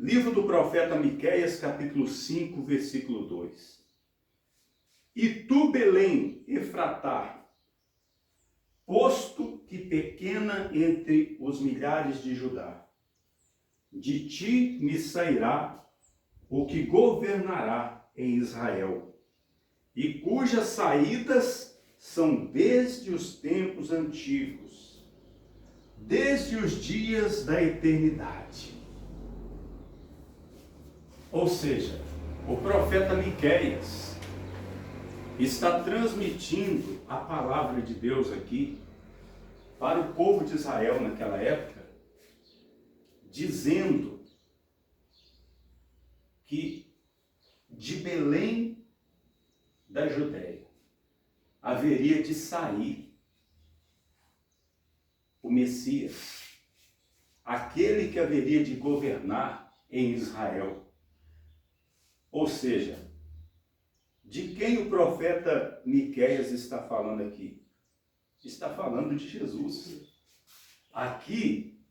Livro do profeta Miqueias, capítulo 5, versículo 2. E tu, Belém, Efratá, posto que pequena entre os milhares de Judá, de ti me sairá o que governará em Israel, e cujas saídas são desde os tempos antigos, desde os dias da eternidade. Ou seja, o profeta Miqueias está transmitindo a palavra de Deus aqui para o povo de Israel naquela época, dizendo que de Belém da Judéia haveria de sair o Messias, aquele que haveria de governar em Israel. Ou seja, de quem o profeta Miqueias está falando aqui? Está falando de Jesus. Aqui,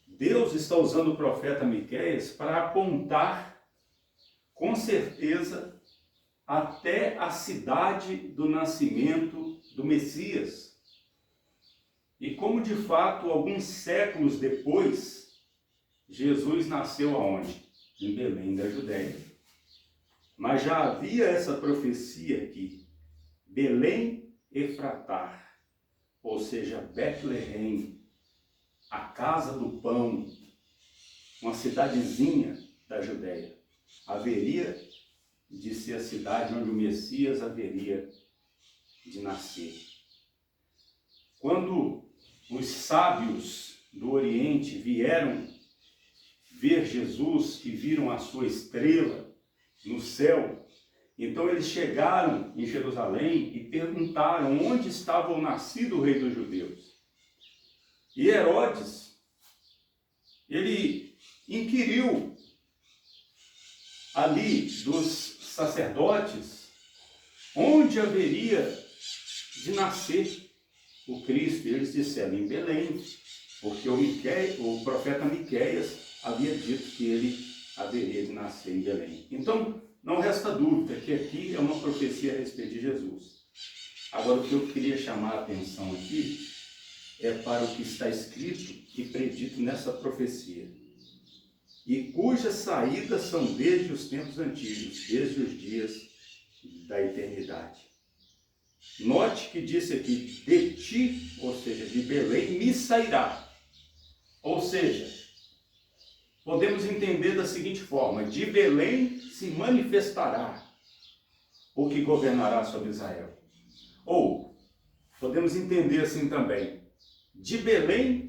Deus está usando o profeta Miqueias para apontar, com certeza, até a cidade do nascimento do Messias. E como de fato, alguns séculos depois, Jesus nasceu aonde? Em Belém da Judéia. Mas já havia essa profecia aqui, Belém Efratá, ou seja, Betleém, a casa do pão, uma cidadezinha da Judéia, haveria de ser a cidade onde o Messias haveria de nascer. Quando os sábios do Oriente vieram ver Jesus e viram a sua estrela no céu, então eles chegaram em Jerusalém e perguntaram onde estava o nascido rei dos judeus. E Herodes, ele inquiriu ali dos sacerdotes onde haveria de nascer o Cristo. E eles disseram em Belém, porque o profeta Miqueias havia dito que ele haveria de nascer em Belém. Então, não resta dúvida que aqui é uma profecia a respeito de Jesus. Agora, o que eu queria chamar a atenção aqui é para o que está escrito e predito nessa profecia. E cujas saídas são desde os tempos antigos, desde os dias da eternidade. Note que disse aqui, de ti, ou seja, de Belém, me sairá. Ou seja, podemos entender da seguinte forma, de Belém se manifestará o que governará sobre Israel. Ou, podemos entender assim também, de Belém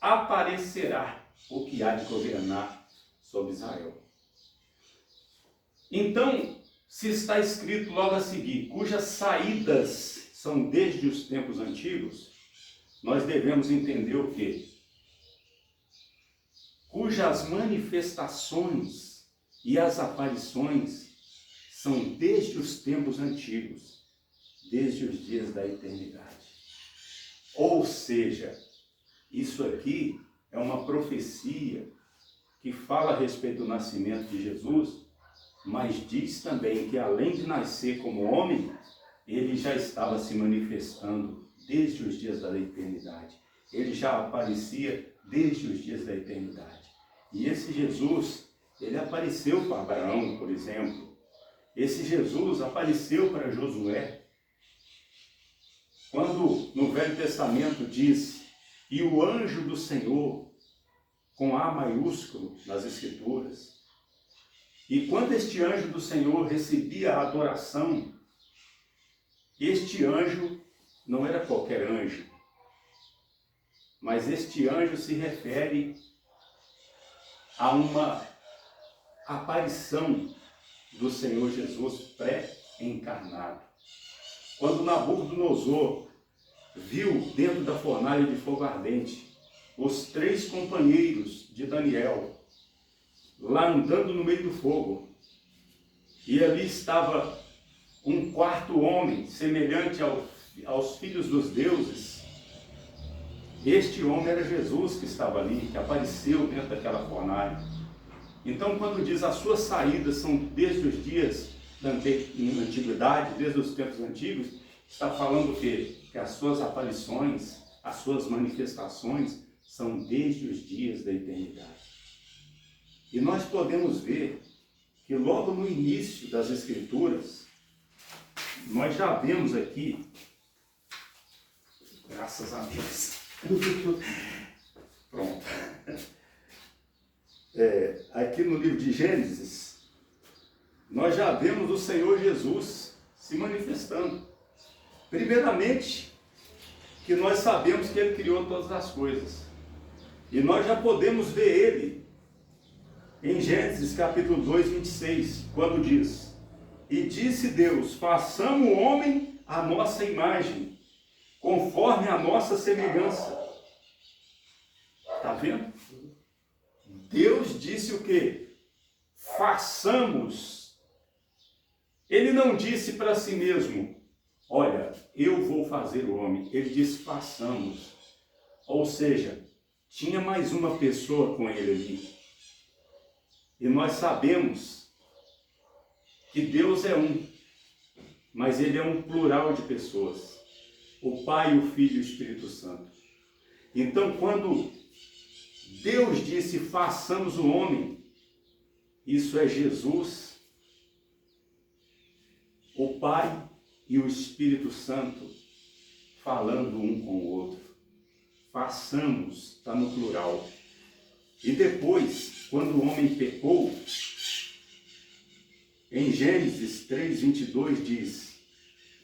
aparecerá o que há de governar sobre Israel. Então, se está escrito logo a seguir, cujas saídas são desde os tempos antigos, nós devemos entender o quê? Cujas manifestações e as aparições são desde os tempos antigos, desde os dias da eternidade. Ou seja, isso aqui é uma profecia que fala a respeito do nascimento de Jesus, mas diz também que além de nascer como homem, ele já estava se manifestando desde os dias da eternidade. Ele já aparecia desde os dias da eternidade. E esse Jesus, ele apareceu para Abraão, por exemplo. Esse Jesus apareceu para Josué. Quando no Velho Testamento diz, e o anjo do Senhor, com A maiúsculo nas Escrituras. E quando este anjo do Senhor recebia a adoração, este anjo não era qualquer anjo, mas este anjo se refere a uma aparição do Senhor Jesus pré-encarnado. Quando Nabucodonosor viu dentro da fornalha de fogo ardente os 3 companheiros de Daniel lá andando no meio do fogo, e ali estava um quarto homem semelhante aos filhos dos deuses, Este homem era Jesus que estava ali, que apareceu dentro daquela fornalha. Então, quando diz as suas saídas são desde os dias da antiguidade, desde os tempos antigos, está falando o quê? Que as suas aparições, as suas manifestações são desde os dias da eternidade. E nós podemos ver que logo no início das Escrituras, nós já vemos aqui, graças a Deus, pronto, aqui no livro de Gênesis, nós já vemos o Senhor Jesus se manifestando. Primeiramente, que nós sabemos que Ele criou todas as coisas. E nós já podemos ver Ele em Gênesis capítulo 2, 26, quando diz: E disse Deus, façamos o homem à nossa imagem, conforme a nossa semelhança. Está vendo? Deus disse o quê? Façamos. Ele não disse para si mesmo, olha, eu vou fazer o homem. Ele disse, façamos. Ou seja, tinha mais uma pessoa com ele ali. E nós sabemos que Deus é um, mas Ele é um plural de pessoas. O Pai, o Filho e o Espírito Santo. Então, quando Deus disse, façamos o homem, isso é Jesus, o Pai e o Espírito Santo falando um com o outro. Façamos, está no plural. E depois, quando o homem pecou, em Gênesis 3:22 diz: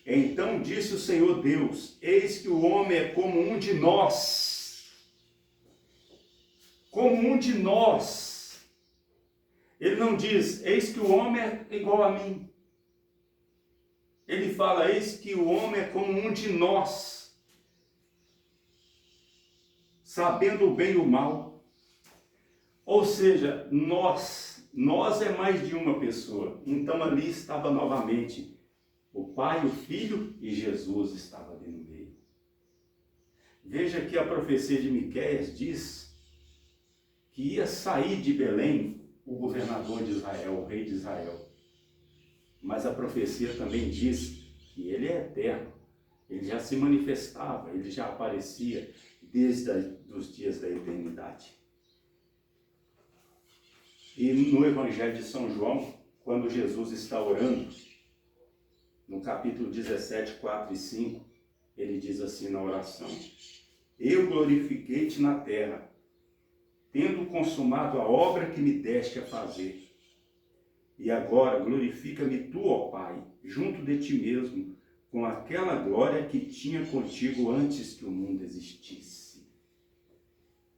Então disse o Senhor Deus, eis que o homem é como um de nós. Como um de nós. Ele não diz, eis que o homem é igual a mim. Ele fala, eis que o homem é como um de nós, sabendo o bem e o mal. Ou seja, nós é mais de uma pessoa. Então ali estava novamente o Pai, o Filho e Jesus estava ali no meio. Veja que a profecia de Miqueias diz que ia sair de Belém o governador de Israel, o rei de Israel. Mas a profecia também diz que ele é eterno. Ele já se manifestava, ele já aparecia desde os dias da eternidade. E no Evangelho de São João, quando Jesus está orando, no capítulo 17, 4 e 5, ele diz assim na oração: Eu glorifiquei-te na terra, tendo consumado a obra que me deste a fazer. E agora glorifica-me tu, ó Pai, junto de ti mesmo, com aquela glória que tinha contigo antes que o mundo existisse.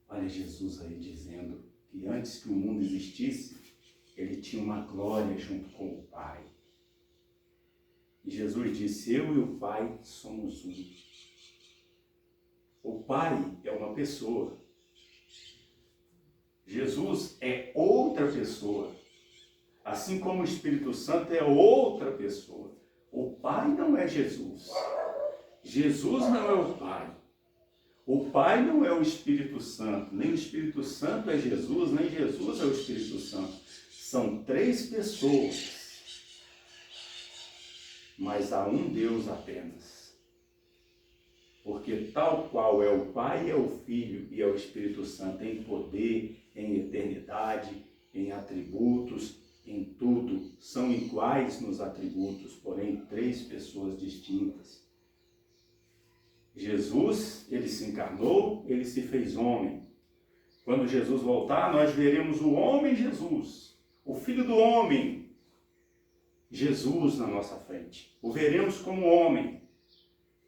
Olha Jesus aí dizendo que antes que o mundo existisse, ele tinha uma glória junto com o Pai. E Jesus disse, eu e o Pai somos um. O Pai é uma pessoa. Jesus é outra pessoa. Assim como o Espírito Santo é outra pessoa. O Pai não é Jesus. Jesus não é o Pai. O Pai não é o Espírito Santo. Nem o Espírito Santo é Jesus, nem Jesus é o Espírito Santo. São três pessoas. Mas há um Deus apenas. Porque tal qual é o Pai, é o Filho e é o Espírito Santo em poder, em eternidade, em atributos, em tudo, são iguais nos atributos, porém três pessoas distintas. Jesus, ele se encarnou, ele se fez homem. Quando Jesus voltar, nós veremos o homem Jesus, o Filho do homem, Jesus na nossa frente. O veremos como homem,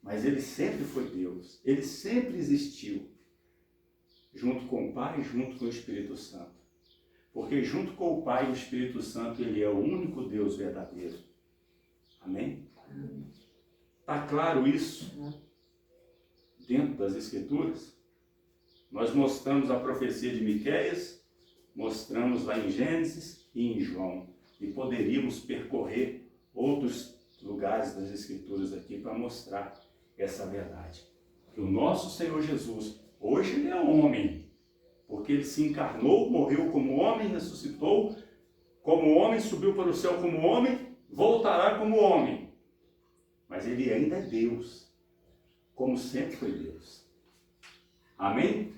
mas ele sempre foi Deus, ele sempre existiu, junto com o Pai, junto com o Espírito Santo. Porque junto com o Pai e o Espírito Santo, ele é o único Deus verdadeiro. Amém? Está claro isso? Dentro das Escrituras? Nós mostramos a profecia de Miqueias, mostramos lá em Gênesis e em João. E poderíamos percorrer outros lugares das Escrituras aqui para mostrar essa verdade. Que o nosso Senhor Jesus, hoje ele é homem, porque porque ele se encarnou, morreu como homem, ressuscitou como homem, subiu para o céu como homem, voltará como homem. Mas ele ainda é Deus, como sempre foi Deus. Amém?